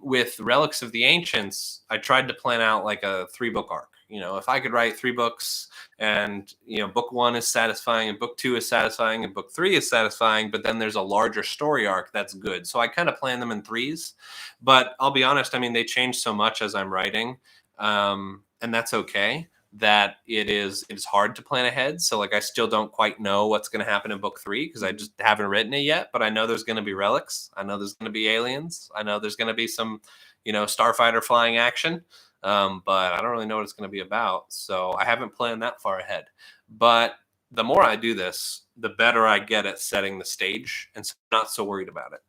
With Relics of the Ancients, I tried to plan out like a 3-book arc. if I could write 3 books and, book 1 is satisfying and book 2 is satisfying and book 3 is satisfying, but then there's a larger story arc that's good. So I kind of plan them in threes, but I'll be honest, I mean, they change so much as I'm writing. And that's okay. That it's hard to plan ahead. So like I still don't quite know what's going to happen in book 3 because I just haven't written it yet. But I know there's going to be relics. I know there's going to be aliens. I know there's going to be some, starfighter flying action. But I don't really know what it's going to be about. So I haven't planned that far ahead. But the more I do this, the better I get at setting the stage, and so I'm not so worried about it.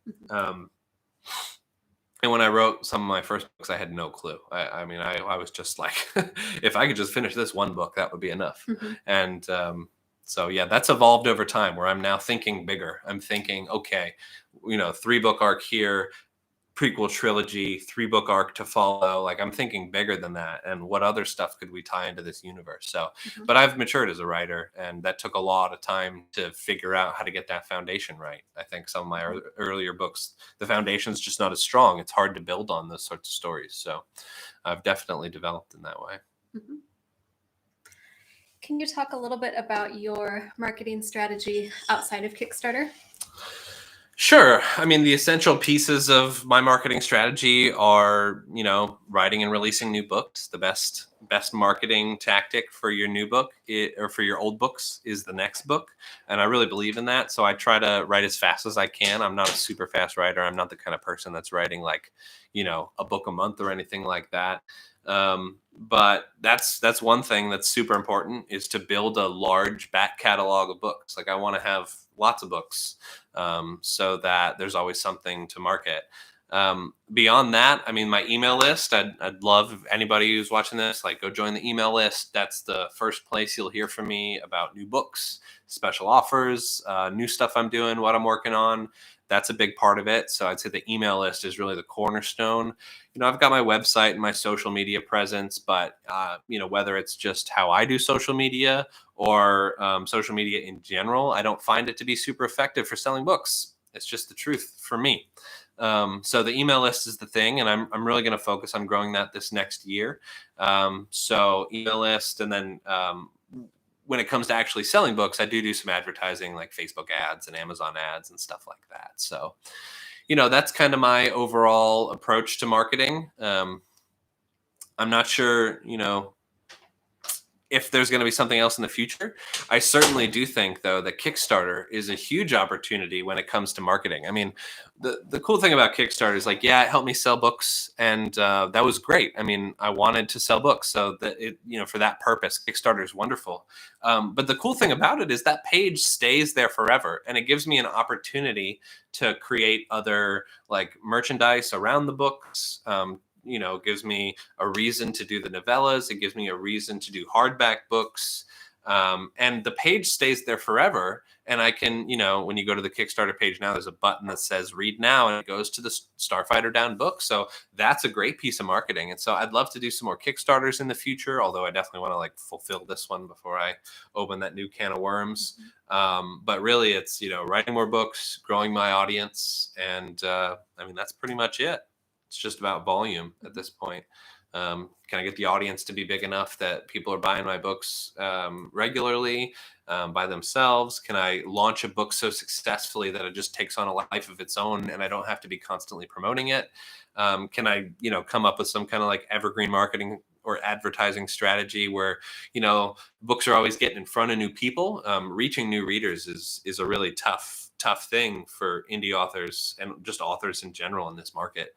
And when I wrote some of my first books, I had no clue. I mean, I was just like, if I could just finish this one book, that would be enough. And so, yeah, that's evolved over time where I'm now thinking bigger. I'm thinking, okay, 3-book arc here, prequel trilogy, 3-book arc to follow. Like I'm thinking bigger than that. And what other stuff could we tie into this universe? So, but I've matured as a writer, and that took a lot of time to figure out how to get that foundation right. I think some of my earlier books, the foundation's just not as strong. It's hard to build on those sorts of stories. So I've definitely developed in that way. Can you talk a little bit about your marketing strategy outside of Kickstarter? Sure. I mean, the essential pieces of my marketing strategy are, writing and releasing new books. The best marketing tactic for your new book or for your old books is the next book. And I really believe in that. So I try to write as fast as I can. I'm not a super fast writer. I'm not the kind of person that's writing like, a book a month or anything like that. But that's one thing that's super important, is to build a large back catalog of books. Like I want to have lots of books, so that there's always something to market. Beyond that, I mean, my email list, I'd love if anybody who's watching this, like, go join the email list. That's the first place you'll hear from me about new books, special offers, new stuff I'm doing, what I'm working on. That's a big part of it. So I'd say the email list is really the cornerstone. I've got my website and my social media presence, but, whether it's just how I do social media or social media in general, I don't find it to be super effective for selling books. It's just the truth for me. So the email list is the thing, and I'm really going to focus on growing that this next year. So email list, and then when it comes to actually selling books, I do some advertising like Facebook ads and Amazon ads and stuff like that. So, that's kind of my overall approach to marketing. I'm not sure, if there's going to be something else in the future. I certainly do think, though, that Kickstarter is a huge opportunity when it comes to marketing. I mean, the cool thing about Kickstarter is, like, yeah, it helped me sell books, and that was great. I mean, I wanted to sell books, so that for that purpose, Kickstarter is wonderful. But the cool thing about it is that page stays there forever, and it gives me an opportunity to create other, like, merchandise around the books. Gives me a reason to do the novellas. It gives me a reason to do hardback books. And the page stays there forever. And I can, when you go to the Kickstarter page now, there's a button that says read now, and it goes to the Starfighter Down book. So that's a great piece of marketing. And so I'd love to do some more Kickstarters in the future, although I definitely want to, like, fulfill this one before I open that new can of worms. But really it's, writing more books, growing my audience. And that's pretty much it. It's just about volume at this point. Can I get the audience to be big enough that people are buying my books regularly by themselves? Can I launch a book so successfully that it just takes on a life of its own and I don't have to be constantly promoting it? Can I, come up with some kind of like evergreen marketing or advertising strategy where, books are always getting in front of new people? Reaching new readers is a really tough thing for indie authors and just authors in general in this market.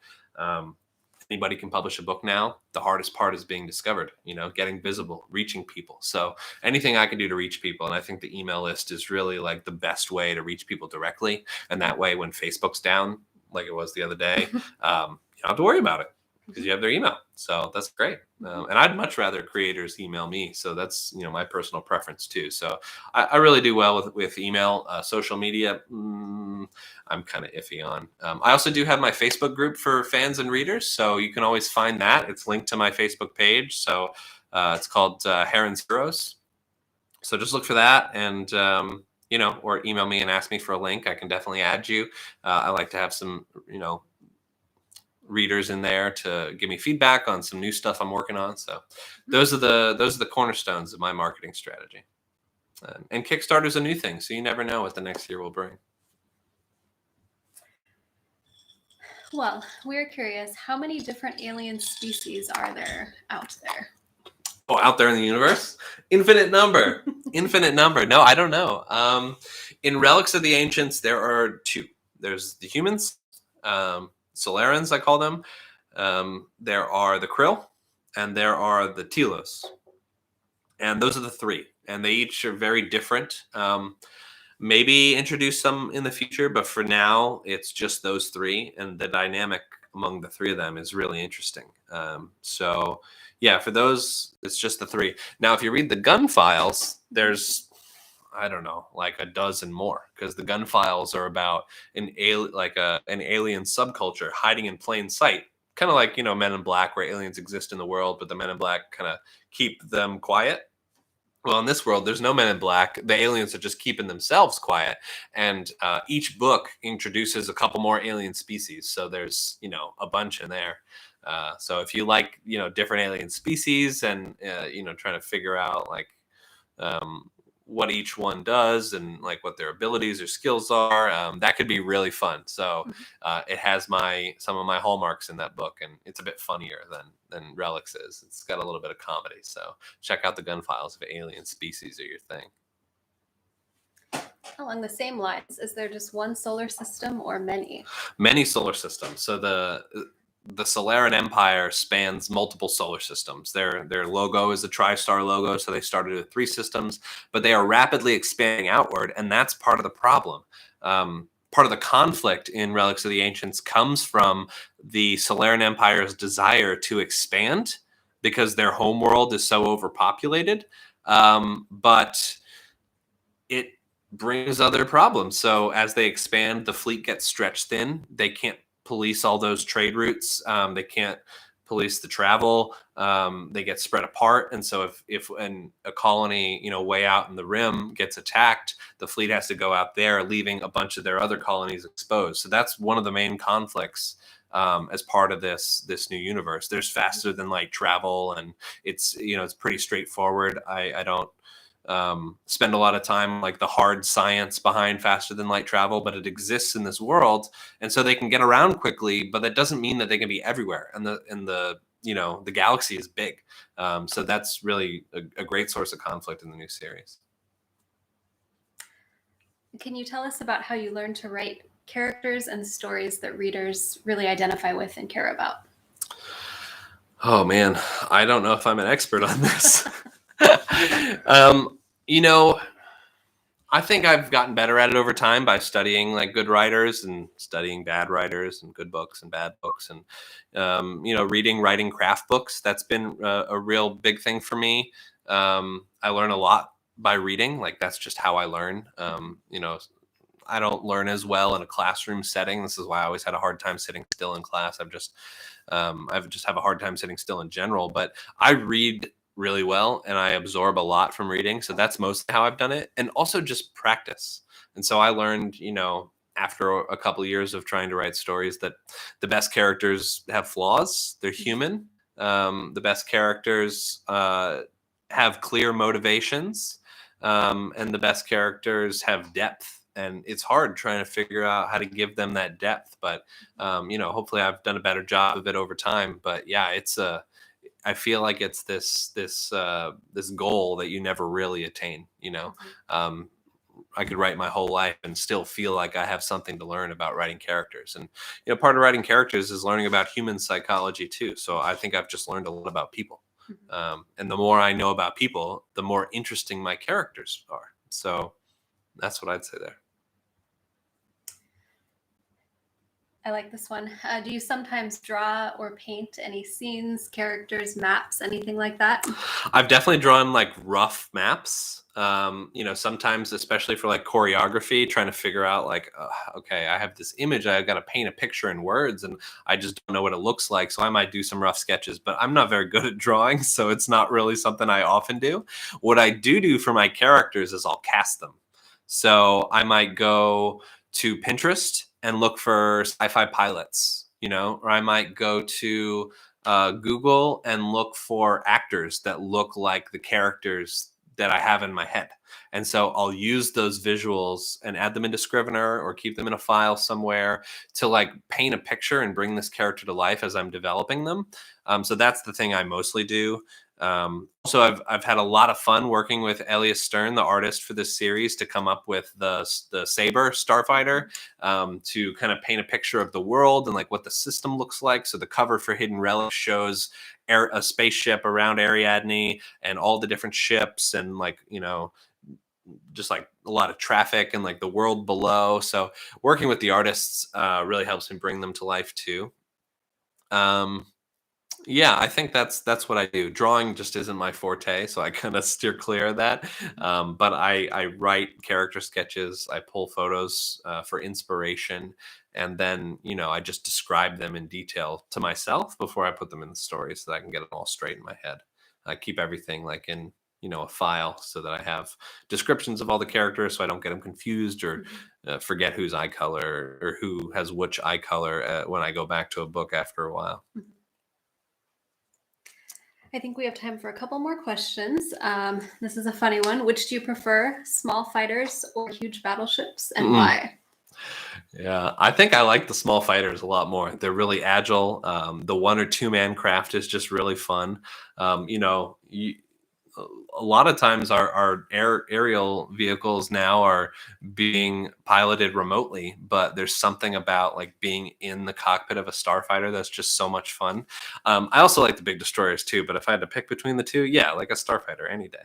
Anybody can publish a book now. The hardest part is being discovered, getting visible, reaching people. So anything I can do to reach people. And I think the email list is really like the best way to reach people directly. And that way, when Facebook's down, like it was the other day, you don't have to worry about it because you have their email. So that's great. And I'd much rather creators email me. So that's, my personal preference too. So I really do well with email. Social media, I'm kind of iffy on. I also do have my Facebook group for fans and readers. So you can always find that. It's linked to my Facebook page. So it's called Herron's Heroes. So just look for that, and or email me and ask me for a link. I can definitely add you. I like to have some, readers in there to give me feedback on some new stuff I'm working on. So those are the cornerstones of my marketing strategy. And Kickstarter's a new thing, so you never know what the next year will bring. Well, we're curious, how many different alien species are there out there? Oh, out there in the universe? Infinite number. Infinite number. No, I don't know. In Relics of the Ancients, there are two. There's the humans, Solarans, I call them. There are the Krill, and there are the Telos. And those are the three. And they each are very different. Maybe introduce some in the future, but for now, it's just those three. And the dynamic among the three of them is really interesting. So yeah, for those, it's just the three. Now, if you read the gun files, there's, I don't know, like a dozen more, because the gun files are about an alien subculture hiding in plain sight, kind of like, Men in Black, where aliens exist in the world, but the Men in Black kind of keep them quiet. Well, in this world, there's no Men in Black. The aliens are just keeping themselves quiet, and each book introduces a couple more alien species. So there's a bunch in there. So if you like different alien species and trying to figure out like what each one does and like what their abilities or skills are, that could be really fun. So it has some of my hallmarks in that book, and it's a bit funnier than Relics is. It's got a little bit of comedy. So check out the gun files if alien species are your thing. Along the same lines, is there just one solar system or many? Many solar systems. So the Solaran Empire spans multiple solar systems. Their logo is a tri-star logo, so they started with 3 systems, but they are rapidly expanding outward, and that's part of the problem. Part of the conflict in Relics of the Ancients comes from the Solaran Empire's desire to expand because their homeworld is so overpopulated, but it brings other problems. So as they expand, the fleet gets stretched thin. They can't police all those trade routes. They can't police the travel. They get spread apart. And so if a colony, way out in the rim gets attacked, the fleet has to go out there, leaving a bunch of their other colonies exposed. So that's one of the main conflicts as part of this new universe. There's faster than light travel, and it's pretty straightforward. I don't spend a lot of time like the hard science behind faster than light travel, but it exists in this world, and so they can get around quickly, but that doesn't mean that they can be everywhere, and the galaxy is big, so that's really a great source of conflict in the new series. Can you tell us about how you learned to write characters and stories that readers really identify with and care about? Oh man, I don't know if I'm an expert on this. I think I've gotten better at it over time by studying like good writers and studying bad writers and good books and bad books, and writing craft books. That's been a real big thing for me. I learn a lot by reading. Like that's just how I learn. I don't learn as well in a classroom setting. This is why I always had a hard time sitting still in class. I've just have a hard time sitting still in general, but I read really well and I absorb a lot from reading. So that's mostly how I've done it, and also just practice. And so I learned, after a couple of years of trying to write stories, that the best characters have flaws. They're human. The best characters have clear motivations, and the best characters have depth. And it's hard trying to figure out how to give them that depth, but hopefully I've done a better job of it over time. But yeah, I feel like it's this goal that you never really attain. I could write my whole life and still feel like I have something to learn about writing characters. And part of writing characters is learning about human psychology too. So I think I've just learned a lot about people. And the more I know about people, the more interesting my characters are. So that's what I'd say there. I like this one. Do you sometimes draw or paint any scenes, characters, maps, anything like that? I've definitely drawn like rough maps. Sometimes, especially for like choreography, trying to figure out like, okay, I have this image, I've got to paint a picture in words, and I just don't know what it looks like. So I might do some rough sketches, but I'm not very good at drawing, so it's not really something I often do. What I do for my characters is I'll cast them. So I might go to Pinterest and look for sci-fi pilots, or I might go to Google and look for actors that look like the characters that I have in my head. And so I'll use those visuals and add them into Scrivener or keep them in a file somewhere to like paint a picture and bring this character to life as I'm developing them. So that's the thing I mostly do. Also, I've had a lot of fun working with Elias Stern, the artist for this series, to come up with the Saber Starfighter, to kind of paint a picture of the world and like what the system looks like. So the cover for Hidden Relics shows a spaceship around Ariadne and all the different ships and like just like a lot of traffic and like the world below. So working with the artists really helps me bring them to life too. Yeah, I think that's what I do. Drawing just isn't my forte, so I kind of steer clear of that. But I write character sketches. I pull photos for inspiration, and then I just describe them in detail to myself before I put them in the story, so that I can get them all straight in my head. I keep everything like in a file so that I have descriptions of all the characters, so I don't get them confused or forget whose eye color or who has which eye color when I go back to a book after a while. I think we have time for a couple more questions. This is a funny one. Which do you prefer, small fighters or huge battleships, and why? Yeah, I think I like the small fighters a lot more. They're really agile. The 1 or 2 man craft is just really fun. A lot of times our aerial vehicles now are being piloted remotely, but there's something about like being in the cockpit of a starfighter that's just so much fun. I also like the big destroyers too, but if I had to pick between the two, yeah, like a starfighter any day.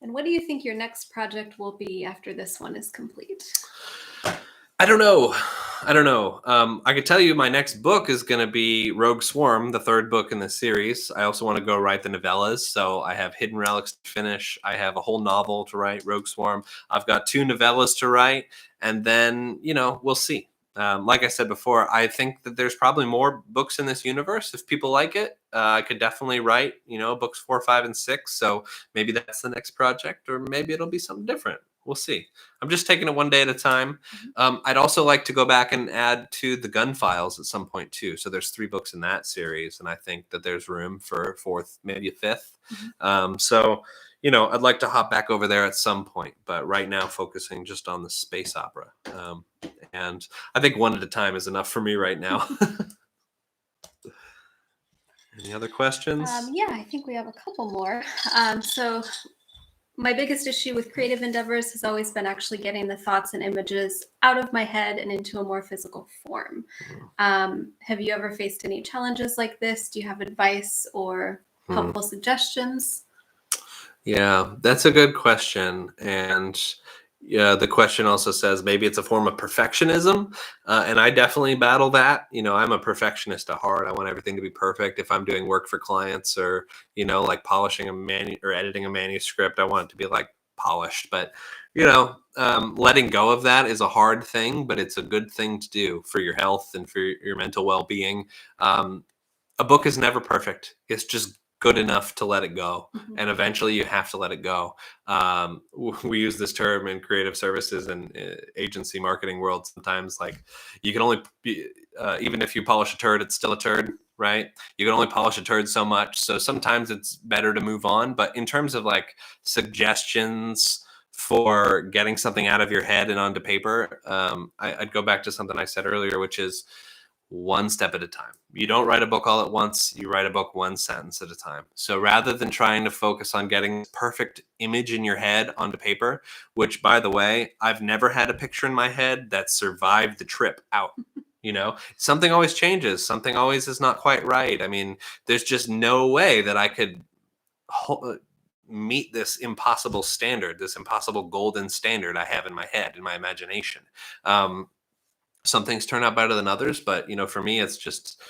And what do you think your next project will be after this one is complete? I don't know. I could tell you my next book is going to be Rogue Swarm, the 3rd book in the series. I also want to go write the novellas. So I have Hidden Relics to finish. I have a whole novel to write, Rogue Swarm. I've got 2 novellas to write. And then, we'll see. Like I said before, I think that there's probably more books in this universe. If people like it, I could definitely write, books 4, 5, and 6. So maybe that's the next project, or maybe it'll be something different. We'll see. I'm just taking it one day at a time. I'd also like to go back and add to the Gun Files at some point too. So there's 3 books in that series, and I think that there's room for a 4th, maybe a 5th. So I'd like to hop back over there at some point, but right now focusing just on the space opera. And I think one at a time is enough for me right now. Any other questions? Yeah, I think we have a couple more. So my biggest issue with creative endeavors has always been actually getting the thoughts and images out of my head and into a more physical form. Have you ever faced any challenges like this? Do you have advice or helpful suggestions? Yeah, that's a good question. And yeah, the question also says maybe it's a form of perfectionism. And I definitely battle that. I'm a perfectionist at heart. I want everything to be perfect. If I'm doing work for clients or, like polishing or editing a manuscript, I want it to be like polished. But, letting go of that is a hard thing, but it's a good thing to do for your health and for your mental well-being. A book is never perfect. It's just good enough to let it go. And eventually you have to let it go. We use this term in creative services and agency marketing world sometimes, like you can only be, even if you polish a turd, it's still a turd, right? You can only polish a turd so much. So sometimes it's better to move on. But in terms of like suggestions for getting something out of your head and onto paper, I'd go back to something I said earlier, which is one step at a time. You don't write a book all at once. You write a book one sentence at a time. So rather than trying to focus on getting perfect image in your head onto paper, which by the way, I've never had a picture in my head that survived the trip out. Something always changes. Something always is not quite right. I mean, there's just no way that I could meet this impossible standard, this impossible golden standard I have in my head, in my imagination. Some things turn out better than others, but for me, it's just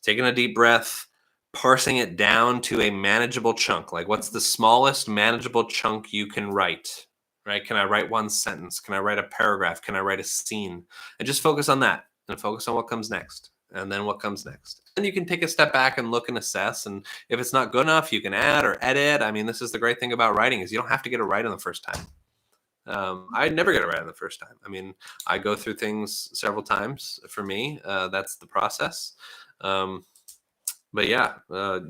taking a deep breath, parsing it down to a manageable chunk. Like, what's the smallest manageable chunk you can write? Right? Can I write one sentence? Can I write a paragraph? Can I write a scene? And just focus on that, and focus on what comes next, and then what comes next. And you can take a step back and look and assess. And if it's not good enough, you can add or edit. I mean, this is the great thing about writing, is you don't have to get it right on the first time. I never get it right on the first time. I mean, I go through things several times. For me, that's the process. But yeah,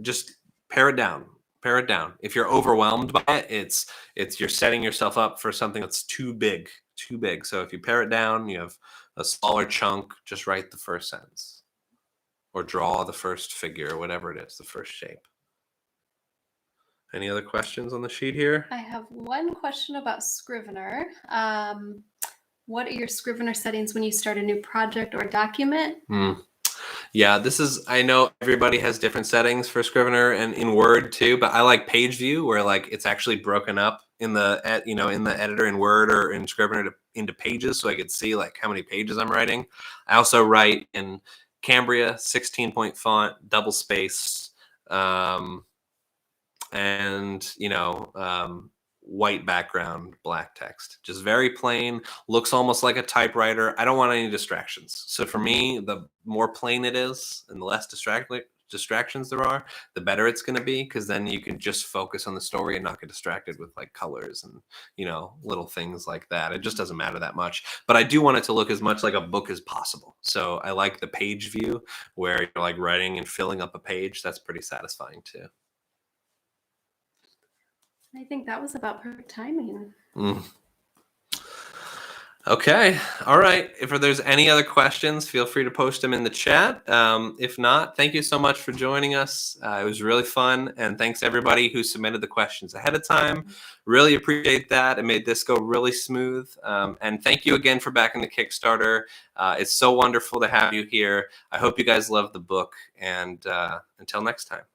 just pare it down. Pare it down. If you're overwhelmed by it, it's you're setting yourself up for something that's too big, too big. So if you pare it down, you have a smaller chunk. Just write the first sentence, or draw the first figure, whatever it is, the first shape. Any other questions on the sheet here? I have one question about Scrivener. What are your Scrivener settings when you start a new project or document? Yeah, I know everybody has different settings for Scrivener and in Word too, but I like page view where like it's actually broken up in the editor in Word or in Scrivener into pages, so I could see like how many pages I'm writing. I also write in Cambria 16-point font, double space, and white background, black text, just very plain, looks almost like a typewriter. I don't want any distractions. So for me, the more plain it is and the less distractions there are, the better it's going to be, because then you can just focus on the story and not get distracted with like colors and little things like that. It just doesn't matter that much, but I do want it to look as much like a book as possible. So I like the page view where you're like writing and filling up a page. That's pretty satisfying too. I think that was about perfect timing. Okay. All right. If there's any other questions, feel free to post them in the chat. If not, thank you so much for joining us. It was really fun. And thanks everybody who submitted the questions ahead of time. Really appreciate that. It made this go really smooth. And thank you again for backing the Kickstarter. It's so wonderful to have you here. I hope you guys love the book. And until next time.